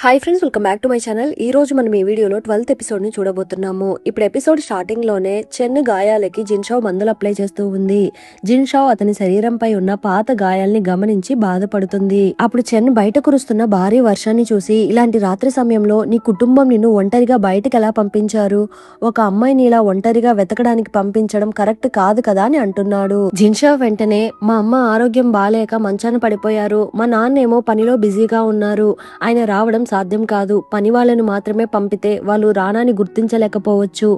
Hi friends, welcome back to my channel. ఈ రోజు మనం ఈ వీడియోలో 12th ఎపిసోడ్ ని చూడబోతున్నాము. ఇప్పుడు ఎపిసోడ్ స్టార్టింగ్ లోనే చెన్ గాయాలకి జిన్షావ్ మందులు అప్లై చేస్తూ ఉంది. జిన్షావ్ అతని శరీరంపై ఉన్న పాత గాయాల్ని గమనించి బాధపడుతుంది. అప్పుడు చెన్ బయట కురుస్తున్న భారీ వర్షాన్ని చూసి, ఇలాంటి రాత్రి సమయంలో నీ కుటుంబం నిన్ను ఒంటరిగా బయటకు ఎలా పంపించారు? ఒక అమ్మాయిని ఇలా ఒంటరిగా వెతకడానికి పంపించడం కరెక్ట్ కాదు కదా అని అంటున్నాడు. జిన్షావ్ వెంటనే, మా అమ్మ ఆరోగ్యం బాలేక మంచాన పడిపోయారు, మా నాన్నేమో పనిలో బిజీగా ఉన్నారు, ఆయన రావడం సాధ్యం కాదు, పని వాళ్ళను మాత్రమే పంపితే వాళ్ళు రానాని గుర్తించలేకపోవచ్చు,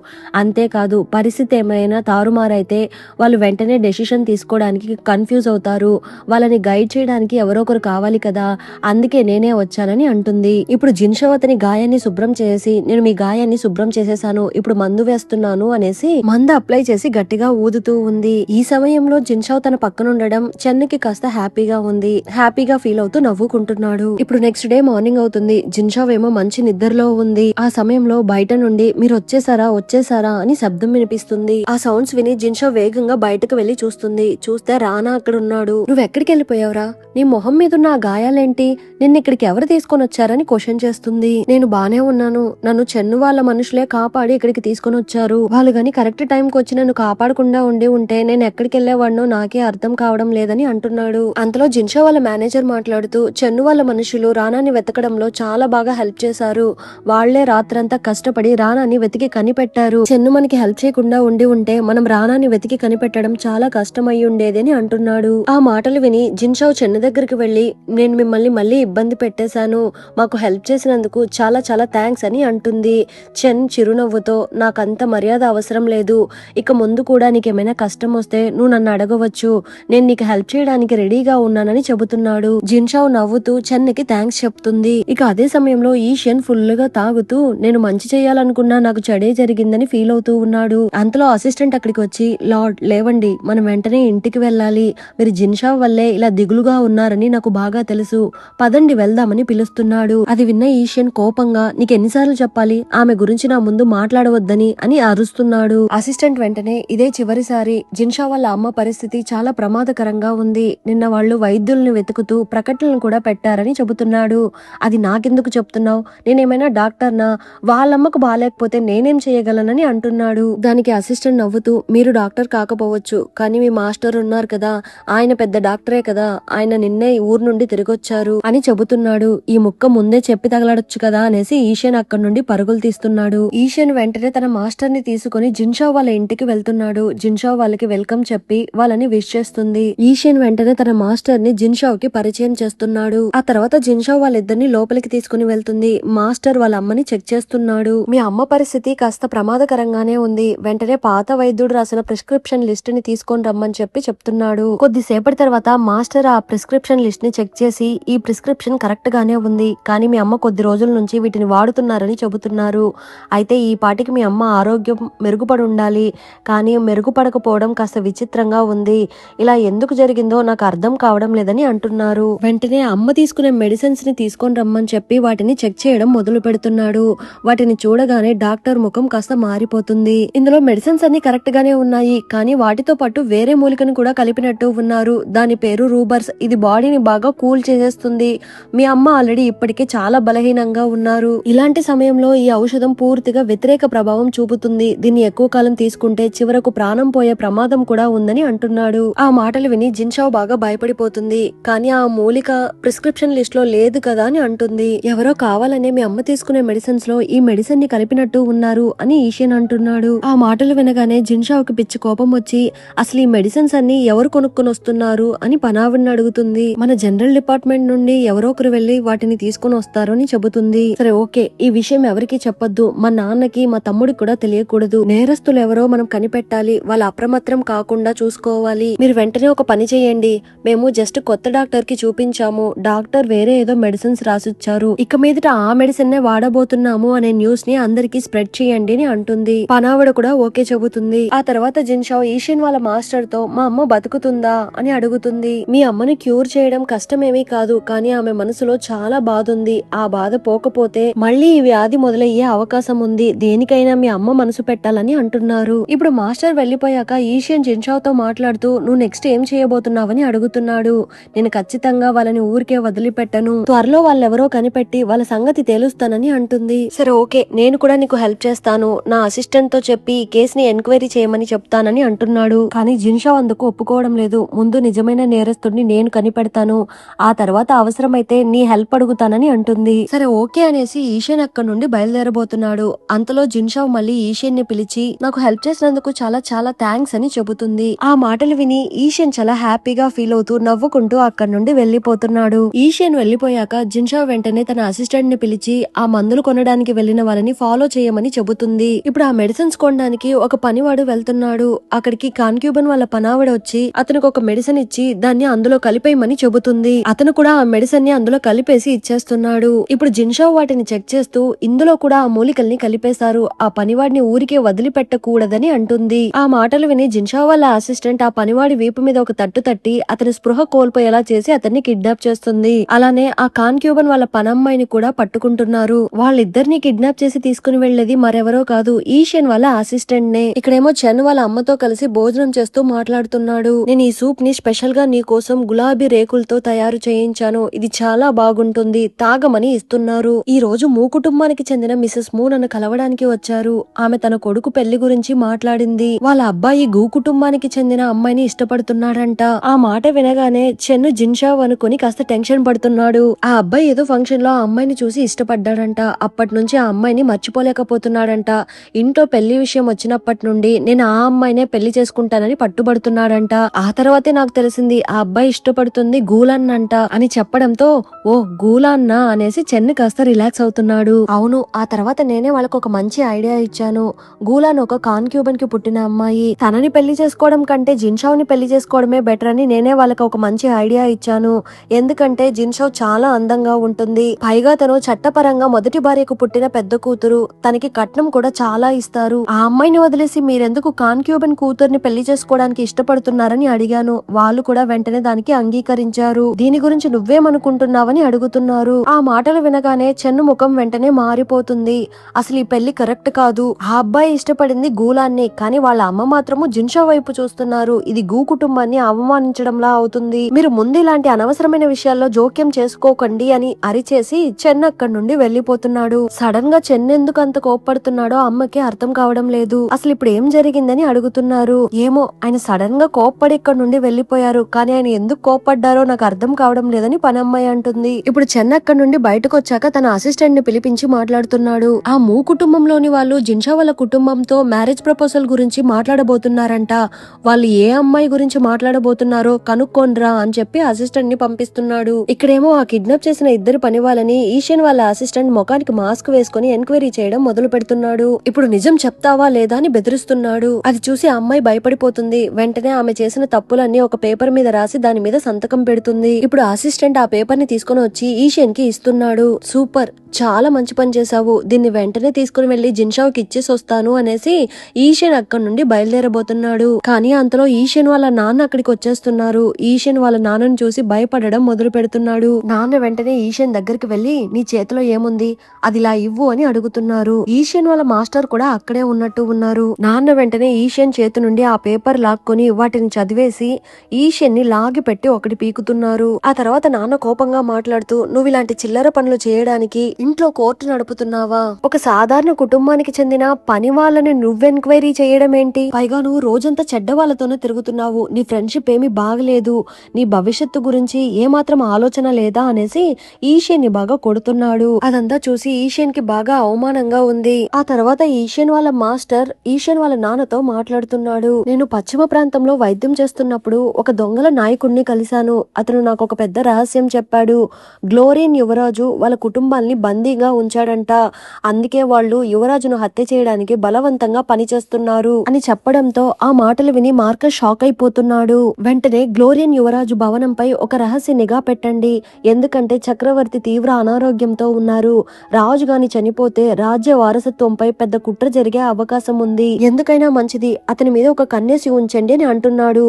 అంతేకాదు పరిస్థితి ఏమైనా తారుమారైతే వాళ్ళు వెంటనే డెసిషన్ తీసుకోవడానికి కన్ఫ్యూజ్ అవుతారు, వాళ్ళని గైడ్ చేయడానికి ఎవరో ఒకరు కావాలి కదా, అందుకే నేనే వచ్చానని అంటుంది. ఇప్పుడు జిన్షావ్ అతని గాయాన్ని శుభ్రం చేసి, నేను మీ గాయాన్ని శుభ్రం చేసేసాను, ఇప్పుడు మందు వేస్తున్నాను అనేసి మందు అప్లై చేసి గట్టిగా ఊదుతూ ఉంది. ఈ సమయంలో జిన్షావ్ తన పక్కన ఉండడం చెన్కి కాస్త హ్యాపీగా ఉంది. హ్యాపీగా ఫీల్ అవుతూ నవ్వుకుంటున్నాడు. ఇప్పుడు నెక్స్ట్ డే మార్నింగ్ అవుతుంది. జిన్షావ్ ఏమో మంచి నిద్రలో ఉంది. ఆ సమయంలో బయట నుండి మీరు వచ్చేసారా అని శబ్దం వినిపిస్తుంది. ఆ సౌండ్స్ విని జిన్షావ్ వేగంగా బయటకు వెళ్లి చూస్తుంది. చూస్తే రానా అక్కడ ఉన్నాడు. నువ్వు ఎక్కడికి వెళ్ళిపోయావురా? నీ మొహం మీద ఉన్న ఆ గాయాలేంటి? నిన్న ఇక్కడికి ఎవరు తీసుకొని వచ్చారని క్వశ్చన్ చేస్తుంది. నేను బానే ఉన్నాను, నన్ను చెన్ను వాళ్ళ మనుషులే కాపాడి ఇక్కడికి తీసుకొని వచ్చారు, వాళ్ళు గాని కరెక్ట్ టైంకి వచ్చి నన్ను కాపాడకుండా ఉంటే నేను ఎక్కడికి వెళ్లేవాడినో నాకే అర్థం కావడం లేదని అంటున్నాడు. అంతలో జిన్షావ్ వాళ్ళ మేనేజర్ మాట్లాడుతూ, చెన్ను వాళ్ళ మనుషులు రానాని వెతకడంలో చాలా బాగా హెల్ప్ చేశారు, వాళ్లే రాత్రంతా కష్టపడి రానాని వెతికి కనిపెట్టారు, చెన్ను మనకి హెల్ప్ చేయకుండా ఉంటే మనం రానాని వెతికి కనిపెట్టడం చాలా కష్టం అయి ఉండేది అని అంటున్నాడు. ఆ మాటలు విని జిన్షావ్ చెన్ను దగ్గరికి వెళ్లి, నేను మిమ్మల్ని మళ్ళీ ఇబ్బంది పెట్టేశాను, మాకు హెల్ప్ చేసినందుకు చాలా చాలా థ్యాంక్స్ అని అంటుంది. చెన్ చిరునవ్వుతో, నాకంత మర్యాద అవసరం లేదు, ఇక ముందు కూడా నీకేమైనా కష్టం వస్తే నువ్వు నన్ను అడగవచ్చు, నేను నీకు హెల్ప్ చేయడానికి రెడీగా ఉన్నానని చెబుతున్నాడు. జిన్షావ్ నవ్వుతూ చెన్కి థ్యాంక్స్ చెప్తుంది. ఇక అదే సమయంలో ఈషన్ ఫుల్ గా తాగుతూ, నేను మంచి చేయాలనుకున్నా నాకు చెడే జరిగిందని ఫీల్ అవుతూ ఉన్నాడు. అంతలో అసిస్టెంట్ అక్కడికి వచ్చి, లార్డ్ లేవండి, మనం వెంటనే ఇంటికి వెళ్ళాలి, మీరు జిన్షావ్ వల్లే ఇలా దిగులుగా ఉన్నారని నాకు బాగా తెలుసు, పదండి వెళ్దామని పిలుస్తున్నాడు. అది విన్న ఈషన్ కోపంగా, నీకు ఎన్నిసార్లు చెప్పాలి ఆమె గురించి నా ముందు మాట్లాడవద్దని అని అరుస్తున్నాడు. అసిస్టెంట్ వెంటనే, ఇదే చివరిసారి, జిన్షావ్ వాళ్ళ అమ్మ పరిస్థితి చాలా ప్రమాదకరంగా ఉంది, నిన్న వాళ్ళు వైద్యుల్ని వెతుకుతూ ప్రకటనలు కూడా పెట్టారని చెబుతున్నాడు. అది నాకెందుకు చెప్తున్నావు, నేనేమైనా డాక్టర్నా, వాళ్ళమ్మకు బాగాలేకపోతే నేనేం చేయగలనని అంటున్నాడు. దానికి అసిస్టెంట్ నవ్వుతూ, మీరు డాక్టర్ కాకపోవచ్చు, కానీ మీ మాస్టర్ ఉన్నారు కదా, ఆయన పెద్ద డాక్టరే కదా, ఆయన నిన్నే ఊరు నుండి తిరిగొచ్చారు అని చెబుతున్నాడు. ఈ ముక్క ముందే చెప్పి తగలడొచ్చు కదా అనేసి ఈషన్ అక్కడి నుండి పరుగులు తీస్తున్నాడు. ఈషన్ వెంటనే తన మాస్టర్ ని తీసుకుని జిన్షావ్ వాళ్ళ ఇంటికి వెళ్తున్నాడు. జిన్షావ్ వాళ్ళకి వెల్కమ్ చెప్పి వాళ్ళని విష్ చేస్తుంది. ఈషన్ వెంటనే తన మాస్టర్ ని జిన్షావ్ కి పరిచయం చేస్తున్నాడు. ఆ తర్వాత జిన్షావ్ వాళ్ళిద్దరిని లోపలికి తీసుకుని వెళ్తుంది. మాస్టర్ వాళ్ళ అమ్మని చెక్ చేస్తున్నాడు. మీ అమ్మ పరిస్థితి కాస్త ప్రమాదకరంగానే ఉంది, వెంటనే పాత వైద్యుడు రాసిన ప్రిస్క్రిప్షన్ లిస్ట్ ని తీసుకొని రమ్మని చెప్తున్నాడు. కొద్దిసేపటి తర్వాత మాస్టర్ ఆ ప్రిస్క్రిప్షన్ లిస్ట్ ని చెక్ చేసి, ఈ ప్రిస్క్రిప్షన్ కరెక్ట్ గానే ఉంది, కానీ మీ అమ్మ కొద్ది రోజుల నుంచి వీటిని వాడుతున్నారని చెబుతున్నారు, అయితే ఈ పాటికి మీ అమ్మ ఆరోగ్యం మెరుగుపడి ఉండాలి, కానీ మెరుగుపడకపోవడం కాస్త విచిత్రంగా ఉంది, ఇలా ఎందుకు జరిగిందో నాకు అర్థం కావడం లేదని అంటున్నారు. వెంటనే అమ్మ తీసుకునే మెడిసిన్స్ ని తీసుకొని రమ్మని చెప్పి వాటిని చెక్ చేయడం మొదలు పెడుతున్నాడు. వాటిని చూడగానే డాక్టర్ ముఖం కాస్త మారిపోతుంది. ఇందులో మెడిసిన్స్ అన్ని కరెక్ట్ గానే ఉన్నాయి, కానీ వాటితో పాటు వేరే మూలికను కూడా కలిపినట్టు ఉన్నారు, దాని పేరు రూబర్స్, ఇది బాడీని బాగా కూల్ చేసేస్తుంది, మీ అమ్మ ఆల్రెడీ ఇప్పటికే చాలా బలహీనంగా ఉన్నారు, ఇలాంటి సమయంలో ఈ ఔషధం పూర్తిగా వ్యతిరేక ప్రభావం చూపుతుంది, దీన్ని ఎక్కువ కాలం తీసుకుంటే చివరకు ప్రాణం పోయే ప్రమాదం కూడా ఉందని అంటున్నాడు. ఆ మాటలు విని జిన్షావ్ బాగా భయపడిపోతుంది. కానీ ఆ మూలిక ప్రిస్క్రిప్షన్ లిస్ట్ లో లేదు కదా అని అంటుంది. ఎవరో కావాలనే మీ అమ్మ తీసుకునే మెడిసిన్స్ లో ఈ మెడిసిన్ ని కలిపినట్టు ఉన్నారు అని ఈషన్ అంటున్నాడు. ఆ మాటలు వినగానే జిన్షావ్ కి పిచ్చి కోపం వచ్చి, అసలు ఈ మెడిసిన్స్ అన్ని ఎవరు కొనుక్కొని వస్తున్నారు అని పనావిని అడుగుతుంది. మన జనరల్ డిపార్ట్మెంట్ నుండి ఎవరో ఒకరు వెళ్లి వాటిని తీసుకుని వస్తారు అని చెబుతుంది. సరే ఓకే, ఈ విషయం ఎవరికి చెప్పొద్దు, మా నాన్నకి మా తమ్ముడికి కూడా తెలియకూడదు, నేరస్తులు ఎవరో మనం కనిపెట్టాలి, వాళ్ళ అప్రమత్తం కాకుండా చూసుకోవాలి, మీరు వెంటనే ఒక పని చేయండి, మేము జస్ట్ కొత్త డాక్టర్ కి చూపించాము, డాక్టర్ వేరే ఏదో మెడిసిన్స్ రాసిచ్చారు, ఇక మీదట ఆ మెడిసిన్ నే వాడబోతున్నాము అనే న్యూస్ ని అందరికి స్ప్రెడ్ చేయండి అని అంటుంది. పనావిడ కూడా ఓకే చెబుతుంది. ఆ తర్వాత జిన్షావ్ ఈషన్ వాళ్ళ మాస్టర్ తో, మా అమ్మ బతుకుతుందా అని అడుగుతుంది. మీ అమ్మని క్యూర్ చేయడం కష్టమేమీ కాదు, కానీ ఆమె మనసులో చాలా బాధ ఉంది, ఆ బాధ పోకపోతే మళ్ళీ ఈ వ్యాధి మొదలయ్యే అవకాశం ఉంది, దేనికైనా మీ అమ్మ మనసు పెట్టాలని అంటున్నారు. ఇప్పుడు మాస్టర్ వెళ్లిపోయాక ఈషన్ జిన్షావ్ తో మాట్లాడుతూ, నువ్వు నెక్స్ట్ ఏం చేయబోతున్నావని అడుగుతున్నాడు. నేను ఖచ్చితంగా వాళ్ళని ఊరికే వదిలిపెట్టను, త్వరలో వాళ్ళెవరో కనిపెట్టి పెట్టి వాళ్ళ సంగతి తేలుస్తానని అంటుంది. సరే ఓకే, నేను కూడా నీకు హెల్ప్ చేస్తాను, నా అసిస్టెంట్ తో చెప్పి ఈ కేసుని ఎంక్వైరీ చేయమని చెప్తానని అంటున్నాడు. కానీ జిన్షా అందుకు ఒప్పుకోవడం లేదు. ముందు నిజమైన నేరస్తుడిని నేను కనిపెడతాను, ఆ తర్వాత అవసరమైతే నీ హెల్ప్ అడుగుతానని అంటుంది. సరే ఓకే అనేసి ఈషన్ అక్కడ నుండి బయలుదేరబోతున్నాడు. అంతలో జిన్షా మళ్ళీ ఈషన్ ని పిలిచి నాకు హెల్ప్ చేసినందుకు చాలా చాలా థ్యాంక్స్ అని చెబుతుంది. ఆ మాటలు విని ఈషన్ చాలా హ్యాపీగా ఫీల్ అవుతూ నవ్వుకుంటూ అక్కడ నుండి వెళ్లిపోతున్నాడు. ఈషన్ వెళ్లిపోయాక జిన్షా వెంటనే తన అసిస్టెంట్ ని పిలిచి ఆ మందులు కొనడానికి వెళ్లిన వాళ్ళని ఫాలో చేయమని చెబుతుంది. ఇప్పుడు ఆ మెడిసిన్స్ కొనడానికి ఒక పనివాడు వెళ్తున్నాడు. అక్కడికి కాన్క్యూబన్ వాళ్ళ పనావిడ వచ్చి అతనికి ఒక మెడిసిన్ ఇచ్చి దాన్ని అందులో కలిపేయమని చెబుతుంది. అతను కూడా ఆ మెడిసిన్ ని అందులో కలిపేసి ఇచ్చేస్తున్నాడు. ఇప్పుడు జిన్షా వాటిని చెక్ చేస్తూ ఇందులో కూడా ఆ మూలికల్ని కలిపేశారు, ఆ పనివాడిని ఊరికే వదిలిపెట్టకూడదని అంటుంది. ఆ మాటలు విని జిన్షా వాళ్ళ అసిస్టెంట్ ఆ పనివాడి వీపు మీద ఒక తట్టు తట్టి అతని స్పృహ కోల్పోయేలా చేసి అతన్ని కిడ్నాప్ చేస్తుంది. అలానే ఆ కాన్క్యూబన్ వాళ్ళ పనమ్మాయిని కూడా పట్టుకుంటున్నారు. వాళ్ళిద్దరిని కిడ్నాప్ చేసి తీసుకుని వెళ్లేది మరెవరో కాదు, ఈషన్ వాళ్ళ అసిస్టెంట్ నే. ఇక్కడేమో చెన్ వాళ్ళ అమ్మతో కలిసి భోజనం చేస్తూ మాట్లాడుతున్నాడు. నేను ఈ సూప్ ని స్పెషల్ గా నీ కోసం గులాబీ రేకులతో తయారు చేయించాను, ఇది చాలా బాగుంటుంది, తాగమని ఇస్తున్నారు. ఈ రోజు మూ కుటుంబానికి చెందిన మిసెస్ మూ నన్ను కలవడానికి వచ్చారు. ఆమె తన కొడుకు పెళ్లి గురించి మాట్లాడింది. వాళ్ళ అబ్బాయి గూ కుటుంబానికి చెందిన అమ్మాయిని ఇష్టపడుతున్నాడంట. ఆ మాట వినగానే చెన్ను జిన్షా అనుకుని కాస్త టెన్షన్ పడుతున్నాడు. ఆ అబ్బాయి ఏదో ఫంక్షన్ లో ఆ అమ్మాయిని చూసి ఇష్టపడ్డాడంట. అప్పటి నుంచి ఆ అమ్మాయిని మర్చిపోలేకపోతున్నాడంట. ఇంట్లో పెళ్లి విషయం వచ్చినప్పటి నుండి నేను ఆ అమ్మాయినే పెళ్లి చేసుకుంటానని పట్టుబడుతున్నాడంట. ఆ తర్వాతే నాకు తెలిసింది ఆ అబ్బాయి ఇష్టపడుతుంది గూలన్నంట అని చెప్పడంతో ఓ గూలాన్న అనేసి చెన్ను కాస్త రిలాక్స్ అవుతున్నాడు. అవును, ఆ తర్వాత నేనే వాళ్ళకు ఒక మంచి ఐడియా ఇచ్చాను. గూలాన్ ఒక కాన్క్యూబన్ కి పుట్టిన అమ్మాయి, తనని పెళ్లి చేసుకోవడం కంటే జిన్షావ్ ని పెళ్లి చేసుకోవడమే బెటర్ అని నేనే వాళ్ళకి ఒక మంచి ఐడియా ఇచ్చాను. ఎందుకంటే జిన్షావ్ చాలా అందంగా ఉంటుంది, పైగా తను చట్టపరంగా మొదటి భార్యకు పుట్టిన పెద్ద కూతురు, తనకి కట్నం కూడా చాలా ఇస్తారు. ఆ అమ్మాయిని వదిలేసి మీరెందుకు కాన్క్యూబన్ కూతుర్ని పెళ్లి చేసుకోవడానికి ఇష్టపడుతున్నారని అడిగాను. వాళ్ళు కూడా వెంటనే దానికి అంగీకరించారు. దీని గురించి నువ్వేమనుకుంటున్నావని అడుగుతున్నారు. ఆ మాటలు వినగానే చెన్ను ముఖం వెంటనే మారిపోతుంది. అసలు ఈ పెళ్లి కరెక్ట్ కాదు, ఆ అబ్బాయి ఇష్టపడింది గూలాన్ని, కానీ వాళ్ళ అమ్మ మాత్రము జిన్షా వైపు చూస్తున్నారు. ఇది గూ కుటుంబాన్ని అవమానించడంలా అవుతుంది. మీరు ముందు ఇలాంటి అనవసరమైన విషయాల్లో జోక్యం చేసుకోకండి అని అరిచేసి చెన్ను అక్కడి నుండి వెళ్లిపోతున్నాడు. సడన్ గా చెన్ను ఎందుకు అంత కోప్పడుతున్నాడో అమ్మకి అర్థం కావడం లేదు. అసలు ఇప్పుడు ఏం జరిగిందని అడుగుతున్నారు. ఏమో, ఆయన సడన్ గా కోప్పడి ఇక్కడి నుండి వెళ్లిపోయారు, కానీ ఆయన ఎందుకు కోప్పడ్డారో నాకు అర్థం కావడం లేదని పనమ్మాయి అంటుంది. ఇప్పుడు చెన్ను అక్కడి నుండి బయటకు వచ్చాక తన అసిస్టెంట్ ని పిలిపించి మాట్లాడుతున్నాడు. ఆ మూ కుటుంబంలోని వాళ్ళు జిన్షా వాళ్ళ కుటుంబంతో మ్యారేజ్ ప్రపోజల్ గురించి మాట్లాడబోతున్నారంట. వాళ్ళు ఏ అమ్మాయి గురించి మాట్లాడబోతున్నారో కనుక్కోండ్రా అని చెప్పి అసిస్టెంట్ ని పంపిస్తున్నాడు. ఇక్కడేమో ఆ కిడ్నాప్ చేసిన ఇద్దరు పని వాళ్ళని ఈషన్ వాళ్ళ అసిస్టెంట్ ముఖానికి మాస్క్ వేసుకుని ఎంక్వైరీ చేయడం మొదలు పెడుతున్నాడు. ఇప్పుడు నిజం చెప్తావా లేదా అని బెదిరిస్తున్నాడు. అది చూసి ఆ అమ్మాయి భయపడిపోతుంది. వెంటనే ఆమె చేసిన తప్పులన్నీ ఒక పేపర్ మీద రాసి దాని మీద సంతకం పెడుతుంది. ఇప్పుడు అసిస్టెంట్ ఆ పేపర్ ని తీసుకుని వచ్చి ఈషన్ కి ఇస్తున్నాడు. సూపర్, చాలా మంచి పని చేశావు, దీన్ని వెంటనే తీసుకుని వెళ్లి జిన్షావ్కి ఇచ్చేసి వస్తాను అనేసి ఈషన్ అక్కడి నుండి బయలుదేరబోతున్నాడు. కానీ అంతలో ఈషన్ వాళ్ళ నాన్న అక్కడికి వచ్చేస్తున్నారు. ఈషన్ వాళ్ళ నాన్నను చూసి భయపడడం మొదలు పెడుతున్నాడు. నాన్న వెంటనే ఈషన్ దగ్గరికి వెళ్లి నీ చేతిలో ఏముంది, అది ఇలా ఇవ్వు అని అడుగుతున్నారు. ఈషన్ వాళ్ళ మాస్టర్ కూడా అక్కడే ఉన్నట్టు ఉన్నారు. నాన్న వెంటనే ఈషన్ చేతి నుండి ఆ పేపర్ లాక్కొని వాటిని చదివేసి ఈషన్ ని లాగి పెట్టి ఒకటి పీకుతున్నారు. ఆ తర్వాత నాన్న కోపంగా మాట్లాడుతూ నువ్వు ఇలాంటి చిల్లర పనులు చేయడానికి ఇంట్లో కోర్టు నడుపుతున్నావా? ఒక సాధారణ కుటుంబానికి చెందిన పని వాళ్ళని నువ్వు ఎంక్వైరీ చేయడం ఏంటి? పైగా నువ్వు రోజంతా చెడ్డ వాళ్ళతోనే తిరుగుతున్నావు, నీ ఫ్రెండ్షిప్ ఏమీ బాగలేదు, నీ భవిష్యత్తు గురించి ఏమాత్రం ఆలోచన లేదా అనేసి ఈషన్ ని బాగా కొడుతున్నాడు. అదంతా చూసి ఈషన్ కి బాగా అవమానంగా ఉంది. ఆ తర్వాత ఈషన్ వాళ్ళ మాస్టర్ ఈషన్ వాళ్ళ నాన్నతో మాట్లాడుతున్నాడు. నేను పశ్చిమ ప్రాంతంలో వైద్యం చేస్తున్నప్పుడు ఒక దొంగల నాయకుడిని కలిశాను. అతను నాకు ఒక పెద్ద రహస్యం చెప్పాడు. గ్లోరియన్ యువరాజు వాళ్ళ కుటుంబాల్ని బందీగా ఉంచాడంట, అందుకే వాళ్ళు యువరాజును హత్య చేయడానికి బలవంతంగా పనిచేస్తున్నారు అని చెప్పడంతో ఆ మాటలు విని మార్కస్ షాక్ అయిపోతున్నాడు. వెంటనే గ్లోరియన్ యువరాజు భవనంపై ఒక రహస్య నిఘా పెట్టండి, ఎందుకంటే చక్రవర్తి తీవ్ర అనారోగ్యంతో ఉన్నారు, రాజు గాని చనిపోతే రాజ్య వారసత్వంపై పెద్ద కుట్ర జరిగే అవకాశం ఉంది, ఎందుకైనా మంచిది అతని మీద ఒక కన్నేసి ఉంచండి అని అంటున్నాడు.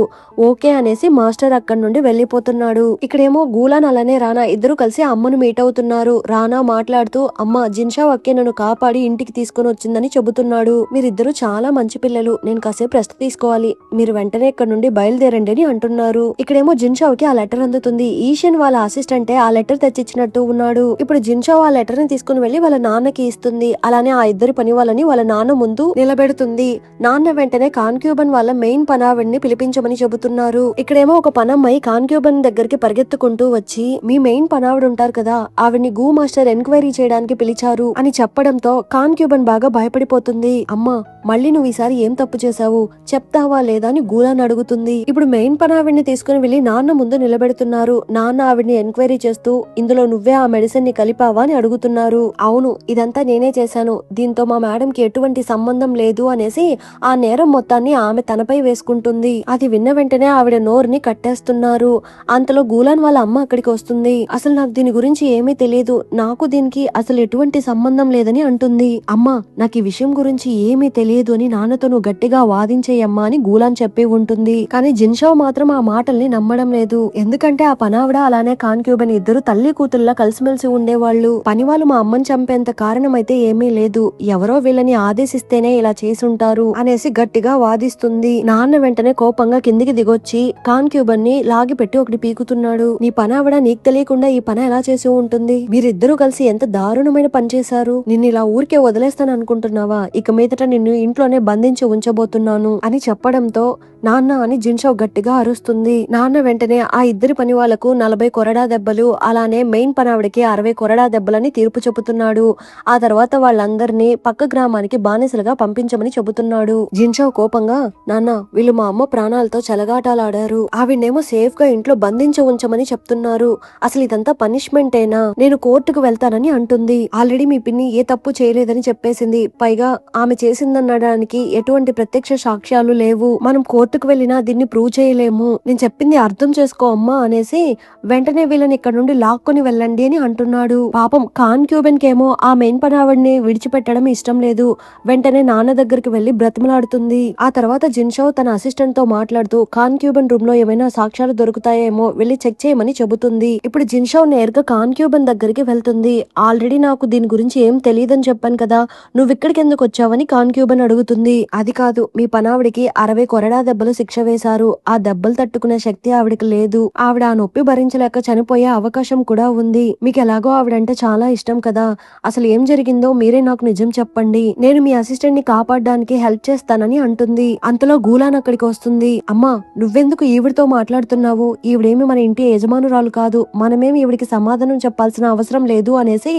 ఓకే అనేసి మాస్టర్ అక్కడి నుండి వెళ్లిపోతున్నాడు. ఇక్కడేమో గూలాన్ అలానే రానా ఇద్దరు కలిసి అమ్మను మీట్ అవుతున్నారు. రానా మాట్లాడుతూ అమ్మ జిన్షా అక్కే నన్ను కాపాడి ఇంటికి తీసుకుని వచ్చిందని చెబుతున్నాడు. మీరిద్దరు చాలా మంచి పిల్లలు, నేను కాసేపు రెస్ట్ తీసుకోవాలి, మీరు వెంటనే ఇక్కడ నుండి బయలుదేరండి అని అంటున్నారు. ఇక్కడేమో జిన్షావ్కి ఆ లెటర్ అందుతుంది. ఈషన్ వాళ్ళ అసిస్టెంటే ఆ లెటర్ తెచ్చిచ్చినట్టు ఉన్నాడు. ఇప్పుడు జిన్షో ఆ లెటర్ ని తీసుకుని వెళ్లి వాళ్ళ నాన్నకి ఇస్తుంది. అలానే ఆ ఇద్దరి పని వాళ్ళని వాళ్ళ నాన్న ముందు నిలబెడుతుంది. నాన్న వెంటనే కాన్క్యూబన్ వాళ్ళ మెయిన్ పనావిడిని పిలిపించమని చెబుతున్నారు. ఇక్కడేమో ఒక పనమ్మాయి కాన్క్యూబన్ దగ్గరికి పరిగెత్తుకుంటూ వచ్చి, మీ మెయిన్ పనావిడ ఉంటారు కదా, ఆవిడ్ని గూ మాస్టర్ ఎంక్వైరీ చేయడానికి పిలిచారు అని చెప్పడంతో కాన్క్యూబన్ బాగా భయపడిపోతుంది. అమ్మా, మళ్ళీ నువ్వు ఈసారి ఏం తప్పు చేశావు, చెప్తావా లేదా అని గూలాన్ని అడుగుతుంది. ఇప్పుడు మెయిన్ పనావిడిని తీసుకుని వెళ్లి నాన్న ముందు నిలబెడుతున్నారు. నాన్న ఆవిడ్ని ఎంక్వైరీ చేస్తూ, ఇందులో నువ్వే ఆ మెడిసిన్ ని కలిపావా అని అడుగుతున్నారు. అవును, ఇదంతా నేనే చేశాను, దీంతో మా మేడం కి ఎటువంటి సంబంధం లేదు అనేసి ఆ నేరం మొత్తాన్ని ఆమె తనపై వేసుకుంటుంది. అది విన్న వెంటనే ఆవిడ నోరుని కట్టేస్తున్నారు. అంతలో గూలాన్ వాళ్ళ అమ్మ అక్కడికి వస్తుంది. అసలు నాకు దీని గురించి ఏమీ తెలియదు, నాకు దీనికి అసలు ఎటువంటి సంబంధం లేదని అంటుంది. అమ్మా, నాకు ఈ విషయం గురించి ఏమీ తెలియదు అని నాన్నతో నువ్వు గట్టిగా వాదించేయమ్మా అని గూలాన్ చెప్పి ఉంటుంది. కానీ జిన్షో మాత్రం ఆ మాటల్ని నమ్మడం లేదు. ఎందుకంటే ఆ పనావిడ అలానే కాన్క్యూబన్ ఇద్దరు తల్లి కూతుల్లా కలిసిమెలిసి ఉండేవాళ్ళు. పని వాళ్ళు మా అమ్మని చంపేంత కారణం అయితే ఏమీ లేదు, ఎవరో వీళ్ళని ఆదేశిస్తేనే ఇలా చేసుంటారు అనేసి గట్టిగా వాదిస్తుంది. నాన్న వెంటనే కోపంగా కిందికి దిగొచ్చి కాన్క్యూబన్ ని లాగి పెట్టి ఒకటి పీకుతున్నాడు. నీ పనావిడ నీకు తెలియకుండా ఈ పని ఎలా చేసి ఉంటుంది, మీరిద్దరూ కలిసి ఎంత దారుణమైన పని చేశారు, నిన్ను ఇలా ఊరికే వదిలేస్తాను అనుకుంటున్నావా, ఇక మీదట నిన్ను ఇంట్లోనే బంధించి ఉంచబోతున్నాను అని చెప్పడంతో నాన్న అని జిన్షో గట్టిగా అరుస్తుంది. నాన్న వెంటనే ఆ ఇద్దరి పని వాళ్లకు 40 కొరడా దెబ్బలు, అలానే మెయిన్ పనావిడికి 60 కొరడా దెబ్బలని తీర్పు చెబుతున్నాడు. ఆ తర్వాత వాళ్ళందరినీ పక్క గ్రామానికి బానిసలుగా పంపించమని చెబుతున్నాడు. జిన్షో కోపంగా, నాన్న, వీళ్ళు మా అమ్మ ప్రాణాలతో చెలగాటాలాడారు, ఆవిడేమో సేఫ్ గా ఇంట్లో బంధించి ఉంచమని చెప్తున్నారు, అసలు ఇదంతా పనిష్మెంటేనా, నేను కోర్టుకు వెళ్తానని అంటుంది. ఆల్రెడీ మీ పిన్ని ఏ తప్పు చేయలేదని చెప్పేసింది, పైగా ఆమె చేసిందనడానికి ఎటువంటి ప్రత్యక్ష సాక్ష్యాలు లేవు, మనం కోర్టుకు వెళ్ళినా దీన్ని ప్రూవ్ చేయలేము, నేను చెప్పింది అర్థం చేసుకో అమ్మా అనేసి వెంటనే వీళ్ళని ఇక్కడ నుండి లాక్కొని వెళ్ళండి అని అంటున్నాడు. పాపం కాన్క్యూబన్ కేమో ఆ మెయిన్ పనావిడిని విడిచిపెట్టడం ఇష్టం లేదు. వెంటనే నాన్న దగ్గరికి వెళ్లి బ్రతిమలాడుతుంది. ఆ తర్వాత జిన్షో తన అసిస్టెంట్ తో మాట్లాడుతూ కాన్క్యూబన్ రూమ్ లో ఏమైనా సాక్ష్యాలు దొరుకుతాయేమో వెళ్లి చెక్ చేయమని చెబుతుంది. ఇప్పుడు జిన్షో నేరుగా కాన్క్యూబన్ దగ్గరికి వెళ్తుంది. ఆల్రెడీ నాకు దీని గురించి ఏం తెలియదని చెప్పాను కదా, నువ్వు ఇక్కడికి ఎందుకు వచ్చావని కాన్క్యూబన్ అడుగుతుంది. అది కాదు, మీ పనావిడికి 60 కొరడా దెబ్బలు శిక్ష వేశారు, ఆ దెబ్బలు తట్టుకునే శక్తి ఆవిడకి లేదు, ఆవిడ ఆ నొప్పి భరించలేక చనిపోయే అవకాశం కూడా ఉంది, మీకు ఎలాగో ఆవిడంటే చాలా ఇష్టం కదా, అసలు ఏం జరిగిందో మీరే నాకు నిజం చెప్పండి, నేను మీ అసిస్టెంట్ ని కాపాడడానికి హెల్ప్ చేస్తానని అంటుంది. అంతలో గూలాన్ అక్కడికి వస్తుంది. అమ్మా, నువ్వెందుకు ఈవిడితో మాట్లాడుతున్నావు, ఈవిడేమి మన ఇంటి యజమానురాలు కాదు, మనమేమి ఈవిడికి సమాధానం చెప్పాల్సిన అవసరం లేదు అనేసి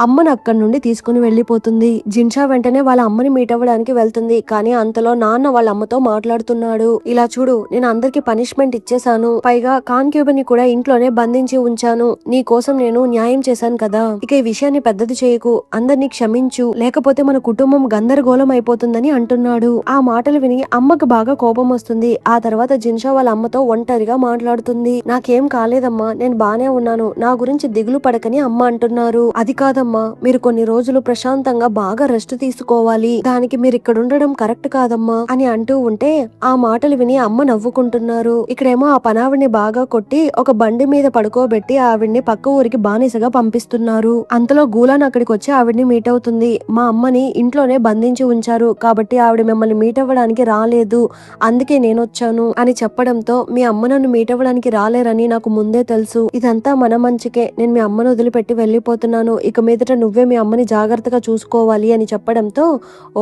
అమ్మను అక్కడి నుండి తీసుకుని వెళ్లిపోతుంది. జిన్షా వెంటనే వాళ్ళ అమ్మని మీట్ అవ్వడానికి వెళ్తుంది. కానీ అంతలో నాన్న వాళ్ళ అమ్మతో మాట్లాడుతున్నాడు. ఇలా చూడు, నేను అందరికి పనిష్మెంట్ ఇచ్చేసాను, పైగా కాన్క్యూబన్ ని కూడా ఇంట్లోనే బంధించి ఉంచాను, నీ కోసం నేను న్యాయం చేశాను కదా, ఇక ఈ విషయాన్ని పెద్దది చేయకు, అందరినీ క్షమించు, లేకపోతే మన కుటుంబం గందరగోళం అయిపోతుందని అంటున్నాడు. ఆ మాటలు విని అమ్మకు బాగా కోపం వస్తుంది. ఆ తర్వాత జిన్షా వాళ్ళ అమ్మతో ఒంటరిగా మాట్లాడుతుంది. నాకేం కాలేదమ్మా, నేను బానే ఉన్నాను, నా గురించి దిగులు పడకని అమ్మ అంటున్నారు. అది కాదమ్మా, మీరు కొన్ని రోజులు ప్రశాంతంగా బాగా రెస్ట్ తీసుకోవాలి, దానికి మీరు ఇక్కడ ఉండడం కరెక్ట్ కాదమ్మా అని అంటూ ఉంటే ఆ మాటలు విని అమ్మ నవ్వుకుంటున్నారు. ఇక్కడేమో ఆ పనావిడిని బాగా కొట్టి ఒక బండి మీద పడుకోబెట్టి ఆవిడ్ని పక్క ఊరికి బానిసగా పంపిస్తున్నారు. అంతలో గూలాన్ అక్కడికి వచ్చి ఆవిడ్ని మీట్ అవుతుంది. మా అమ్మని ఇంట్లోనే బంధించి ఉంచారు కాబట్టి ఆవిడ మిమ్మల్ని మీట్ అవ్వడానికి రాలేదు, అందుకే నేను వచ్చాను అని చెప్పడంతో, మీ అమ్మ నన్ను మీట్ అవ్వడానికి రాలేరని నాకు ముందే తెలుసు, ఇదంతా మన మంచికే, నేను మీ అమ్మను వదిలిపెట్టి వెళ్లిపోతున్నాను, ఇక మీదట నువ్వే మీ అమ్మని జాగ్రత్తగా చూసుకోవాలి అని చెప్పడంతో,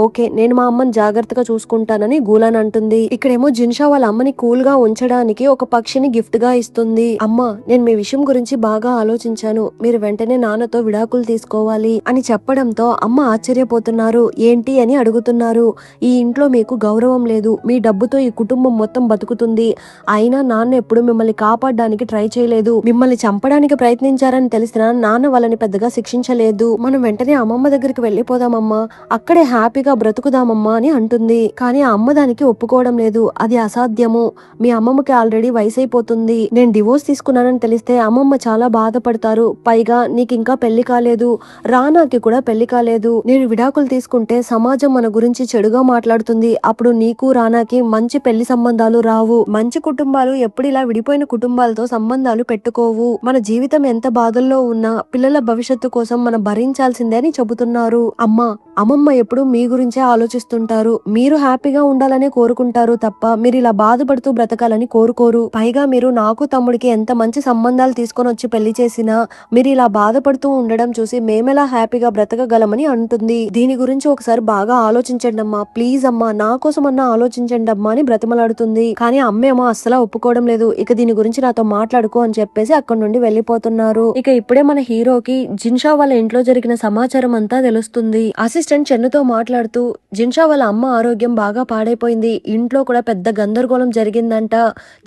ఓకే, నేను మా అమ్మని జాగ్రత్తగా చూసుకుంటానని గూలాన్ అంటుంది. ఇక్కడేమో జిన్షా వాళ్ళ అమ్మని కూల్ గా ఉంచడానికి ఒక పక్షిని గిఫ్ట్ గా ఇస్తుంది. అమ్మా, నేను మీ విషయం గురించి బాగా ఆలోచించాను, మీరు వెంటనే నాన్నతో విడాకులు తీసుకోవాలి అని చెప్పడంతో అమ్మ ఆశ్చర్యపోతున్నారు. ఏంటి అని అడుగుతున్నారు. ఈ ఇంట్లో మీకు గౌరవం లేదు, మీ డబ్బుతో ఈ కుటుంబం మొత్తం బతుకుతుంది, అయినా నాన్న ఎప్పుడు మిమ్మల్ని కాపాడడానికి ట్రై చేయలేదు, మిమ్మల్ని చంపడానికి ప్రయత్నించారని తెలిసినా నాన్న వాళ్ళని పెద్దగా శిక్షించలేదు, మనం వెంటనే అమ్మమ్మ దగ్గరికి వెళ్ళిపోదామమ్మా, అక్కడే హ్యాపీగా బ్రతుకుదామమ్మా అని అంటుంది. కానీ ఆ అమ్మ దానికి ఒప్పుకోవడం లేదు, అది అసాధ్యము, మీ అమ్మమ్మకి ఆల్రెడీ వయసు అయిపోతుంది, నేను డివోర్స్ తీసుకున్నానని తెలిస్తే అమ్మమ్మ చాలా బాధపడతారు, పైగా నీకు ఇంకా పెళ్లి కాలేదు, రానాకి కూడా పెళ్లి కాలేదు, నేను విడాకులు తీసుకుంటే సమాజం మన గురించి చెడుగా మాట్లాడుతుంది, అప్పుడు నీకు రానాకి మంచి పెళ్లి సంబంధాలు రావు, మంచి కుటుంబాలు ఎప్పుడు ఇలా విడిపోయిన కుటుంబాలతో సంబంధాలు పెట్టుకోవు, మన జీవితం ఎంత బాధల్లో ఉన్నా పిల్లల భవిష్యత్తు కోసం మనం భరించాల్సిందే అని చెబుతున్నారు. అమ్మమ్మ ఎప్పుడు మీ గురించే ఆలోచిస్తుంటారు, మీరు హ్యాపీగా ఉండాలనే కోరుకుంటారు తప్ప మీరు ఇలా బాధపడుతూ బ్రతకాలని కోరుకోరు, పైగా మీరు నాకు తమ్ముడికి ఎంత మంచి సంబంధాలు తీసుకొని వచ్చి పెళ్లి చేసినా మీరు ఇలా బాధపడుతూ ఉండడం చూసి మేమెలా హ్యాపీగా బ్రతకగలమని అంటుంది. దీని గురించి ఒకసారి బాగా ఆలోచించండి అమ్మా, ప్లీజ్ అమ్మా, నా కోసం అన్నా ఆలోచించండి అమ్మా అని బ్రతిమలాడుతుంది. కానీ అమ్మేమో అస్సలు ఒప్పుకోవడం లేదు. ఇక దీని గురించి నాతో మాట్లాడుకో అని చెప్పేసి అక్కడి నుండి వెళ్లిపోతున్నారు. ఇక ఇప్పుడే మన హీరోకి జిన్షా వాళ్ళ ఇంట్లో జరిగిన సమాచారం అంతా తెలుస్తుంది. అసిస్టెంట్ చెన్నుతో మాట్లాడుతూ జిన్షా వాళ్ళ అమ్మ ఆరోగ్యం బాగా పాడైపోయింది, ఇంట్లో కూడా పెద్ద గందరగోళం జరిగిందంట,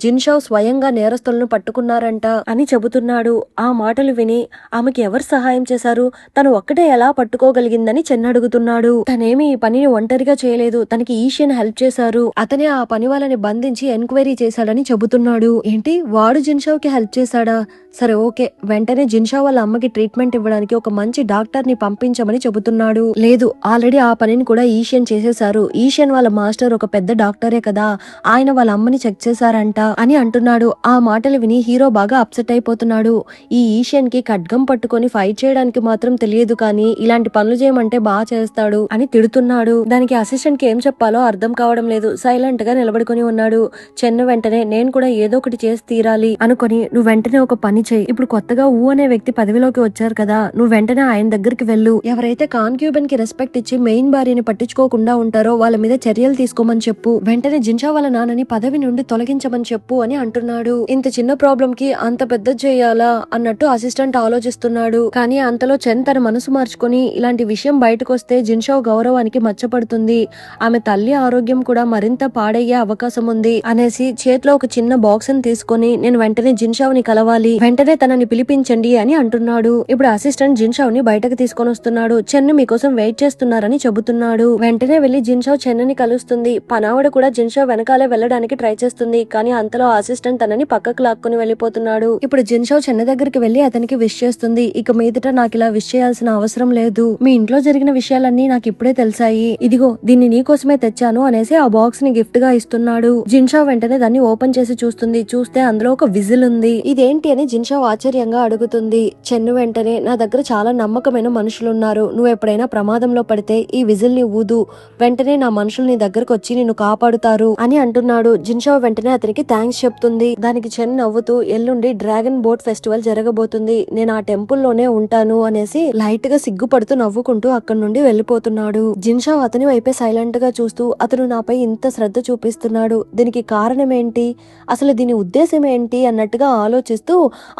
జిన్షా స్వయంగా నేరస్తులను పట్టుకున్నారంట అని చెబుతున్నాడు. ఆ మాటలు విని ఆమెకి ఎవరు సహాయం చేశారు, తను ఒక్కటే ఎలా పట్టుకోగలిగిందని చెన్ను అడుగుతున్నాడు. తనేమి ఈ పనిని ఒంటరిగా చేయలేదు, తనకి ఈషియన్ హెల్ప్ చేశారు, అతనే ఆ పని వాళ్ళని బంధించి ఎంక్వైరీ చేశాడని చెబుతున్నాడు. ఏంటి, వాడు జిన్షాకి హెల్ప్ చేశాడా? సరే ఓకే, వెంటనే జిన్షా వాళ్ళ అమ్మకి ట్రీట్మెంట్ ఇవ్వడానికి ఒక మంచి డాక్టర్ ని పంపించమని చెబుతున్నాడు. లేదు, ఆల్రెడీ ఆ పనిని కూడా ఈషియన్ చేసేశారు, ఈషియన్ వాళ్ళ మాస్టర్ ఒక పెద్ద డాక్టరే కదా, ఆయన వాళ్ళ అమ్మని చెక్ చేశారంట అని అంటున్నాడు. ఆ మాటలు విని హీరో బాగా అప్సెట్ అయిపోతున్నాడు. ఈ ఈషియన్ కి ఖడ్గం పట్టుకొని ఫైట్ చేయడానికి మాత్రం తెలియదు, కానీ ఇలాంటి పనులు చేయమంటే బాగా చేస్తాడు అని తిడుతున్నాడు. దానికి అసిస్టెంట్ కి ఏం చెప్పాలో అర్థం కావడం లేదు, సైలెంట్ గా నిలబడుకొని ఉన్నాడు. చెన్ను వెంటనే నేను కూడా ఏదో ఒకటి చేసి తీరాలి అనుకొని, నువ్వు వెంటనే ఒక పని చెయ్యి, ఇప్పుడు కొత్తగా ఊ అనే వ్యక్తి పదవిలోకి వచ్చారు కదా, నువ్వు వెంటనే ఆయన దగ్గరికి వెళ్ళు, ఎవరైతే కాన్క్యూబన్ కి రెస్పెక్ట్ ఇచ్చి మెయిన్ భార్యని పట్టించుకోకుండా ఉంటారో వాళ్ళ మీద చర్యలు తీసుకోమని చెప్పు, వెంటనే జిన్షా వాళ్ళ నాన్నని పదవి నుండి తొలగించమని చెప్పు అని అంటున్నాడు. ఇంత చిన్న ప్రాబ్లం కి అంత పెద్ద చేయాలా అన్నట్టు అసిస్టెంట్ ఆలోచిస్తున్నాడు. కానీ అంతలో చెన్ తన మనసు మార్చుకొని, ఇలాంటి విషయం బయటకు వస్తే జిన్షా గౌరవానికి మచ్చపడుతుంది, ఆమె తల్లి ఆరోగ్యం కూడా మరింత పాడయ్యే అవకాశం ఉంది అనేసి చేతిలో ఒక చిన్న బాక్స్ ని తీసుకొని, నేను వెంటనే జిన్షావుని కలవాలి, వెంటనే తనని పిలిపించండి అని అంటున్నాడు. ఇప్పుడు అసిస్టెంట్ జిన్షావుని బయటకు తీసుకొని వస్తున్నాడు. చెన్ను మీకోసం వెయిట్ చేస్తున్నారని చెబుతున్నాడు. వెంటనే వెళ్లి జిన్షావ్ చెన్నుని కలుస్తుంది. పనావిడ కూడా జిన్షావ్ వెనకాలే వెళ్ళడానికి ట్రై చేస్తుంది, కానీ అంతలో అసిస్టెంట్ తనని పక్కకు లాక్కుని వెళ్లిపోతున్నాడు. ఇప్పుడు జిన్షావ్ చెన్ను దగ్గరికి వెళ్లి అతనికి విష్ చేస్తుంది. ఇక మీదట నాకు ఇలా విష్ చేయాల్సిన అవసరం లేదు, మీ ఇంట్లో జరిగిన విషయాలన్నీ నాకు ఇప్పుడే తెలిసాయి, ఇదిగో దీన్ని నీకోసమే తెచ్చాను అనేసి ఆ బాక్స్ ని గిఫ్ట్ గా ఇస్తున్నాడు. జిన్షావ్ వెంటనే దాన్ని ఓపెన్ చేసి చూస్తుంది. చూస్తే అందులో ఒక విజిల్ ఉంది. ఇదేంటి అని జిన్షావ్ ఆశ్చర్యంగా అడుగుతుంది. చెన్ను వెంటనే నా దగ్గర చాలా నమ్మకమైన మనుషులున్నారు, నువ్వు ఎప్పుడైనా ప్రమాదంలో పడితే ఈ విజిల్ ని ఊదు, వెంటనే నా మనుషులు నీ దగ్గరకు వచ్చి నిన్ను కాపాడుతారు అని అంటున్నాడు. జిన్షావ్ వెంటనే అతనికి థ్యాంక్స్ చెప్తుంది. దానికి చెన్ నవ్వుతూ, ఎల్లుండి డ్రాగన్ బోట్ ఫెస్టివల్ జరగబోతుంది, నేను ఆ టెంపుల్ లోనే ఉంటాను అనేసి లైట్ గా సిగ్గుపడుతూ నవ్వుకుంటూ అక్కడి నుండి వెళ్లిపోతున్నాడు. జిన్షావ్ అతని వైపే సైలెంట్ గా చూస్తూ, అతను నాపై ఇంత శ్రద్ధ చూపిస్తున్నాడు, దీనికి కారణం ఏంటి, అసలు దీని ఉద్దేశం ఏంటి అన్నట్టుగా ఆలోచిస్తూ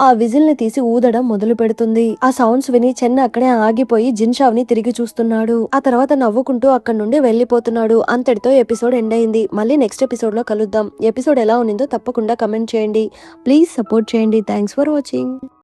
ఆ విజిల్ ని తీసి ఊదడం మొదలు పెడుతుంది. ఆ సౌండ్స్ విని చెన్ అక్కడే ఆగిపోయి జిన్షావ్ ని తిరిగి చూస్తున్నాడు. ఆ తర్వాత నవ్వుకుంటూ అక్కడి నుండి వెళ్లిపోతున్నాడు. అంతటితో ఎపిసోడ్ ఎండ్ అయింది. మళ్ళీ నెక్స్ట్ ఎపిసోడ్ లో కలుద్దాం. ఎపిసోడ్ ఎలా ఉన్నిందో తప్పకుండా కమెంట్ చేయండి. ప్లీజ్ సపోర్ట్ చేయండి. Thanks for watching.